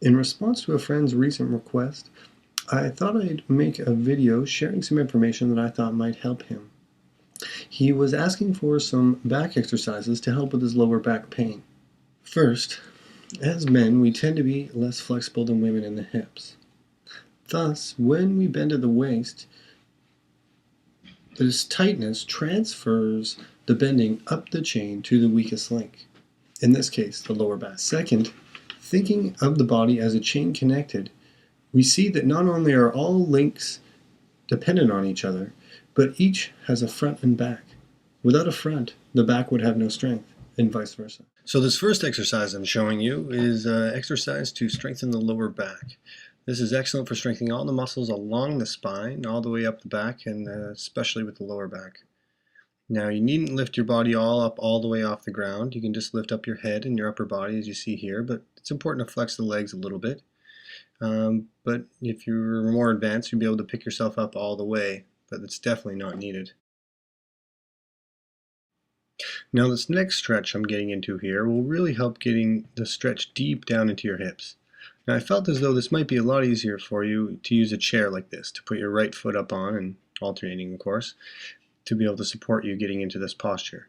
In response to a friend's recent request, I thought I'd make a video sharing some information that I thought might help him. He was asking for some back exercises to help with his lower back pain. First, as men, we tend to be less flexible than women in the hips. Thus, when we bend at the waist, this tightness transfers the bending up the chain to the weakest link, in this case, the lower back. Second, thinking of the body as a chain connected, we see that not only are all links dependent on each other, but each has a front and back. Without a front, the back would have no strength, and vice versa. So this first exercise I'm showing you is an exercise to strengthen the lower back. This is excellent for strengthening all the muscles along the spine, all the way up the back, and especially with the lower back. Now you needn't lift your body all up all the way off the ground. You can just lift up your head and your upper body as you see here, but it's important to flex the legs a little bit. But if you're more advanced, you'll be able to pick yourself up all the way, but it's definitely not needed. Now this next stretch I'm getting into here will really help getting the stretch deep down into your hips. Now I felt as though this might be a lot easier for you to use a chair like this, to put your right foot up on, and alternating of course, to be able to support you getting into this posture.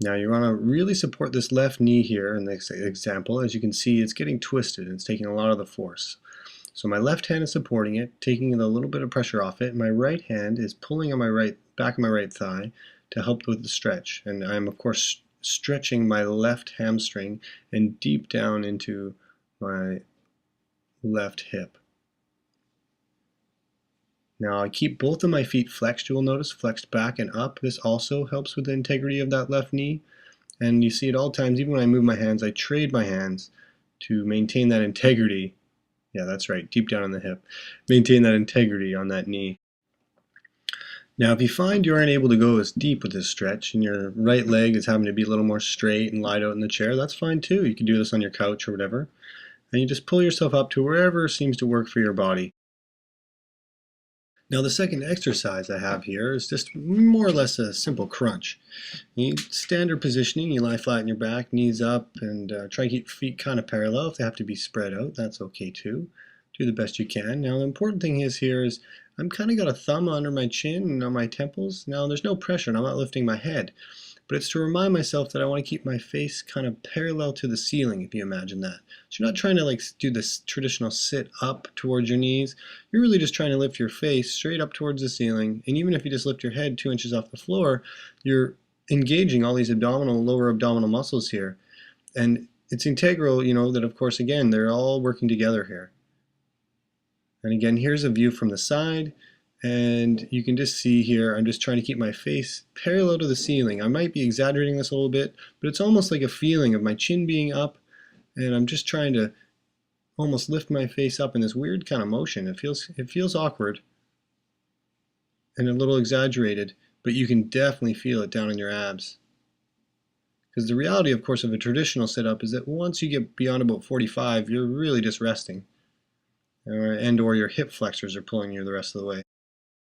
Now you want to really support this left knee here in this example. As you can see, it's getting twisted and it's taking a lot of the force. So my left hand is supporting it, taking a little bit of pressure off it. My right hand is pulling on my back of my right thigh to help with the stretch. And I'm of course stretching my left hamstring and deep down into my left hip. Now I keep both of my feet flexed, you will notice, flexed back and up. This also helps with the integrity of that left knee. And you see at all times, even when I move my hands, I trade my hands to maintain that integrity. Yeah, that's right, deep down in the hip. Maintain that integrity on that knee. Now if you find you aren't able to go as deep with this stretch and your right leg is having to be a little more straight and lied out in the chair, that's fine too. You can do this on your couch or whatever. And you just pull yourself up to wherever seems to work for your body. Now the second exercise I have here is just more or less a simple crunch. Standard positioning, you lie flat on your back, knees up, and try to keep feet kind of parallel. If they have to be spread out, that's okay too. Do the best you can. Now the important thing is I'm kind of got a thumb under my chin and on my temples. Now there's no pressure and I'm not lifting my head. But it's to remind myself that I want to keep my face kind of parallel to the ceiling, if you imagine that. So you're not trying to do this traditional sit up towards your knees. You're really just trying to lift your face straight up towards the ceiling. And even if you just lift your head 2 inches off the floor, you're engaging all these lower abdominal muscles here. And it's integral, that of course, again, they're all working together here. And again, here's a view from the side. And you can just see here, I'm just trying to keep my face parallel to the ceiling. I might be exaggerating this a little bit, but it's almost like a feeling of my chin being up, and I'm just trying to almost lift my face up in this weird kind of motion. It feels awkward and a little exaggerated, but you can definitely feel it down in your abs. Because the reality, of course, of a traditional sit-up is that once you get beyond about 45, you're really just resting, or your hip flexors are pulling you the rest of the way.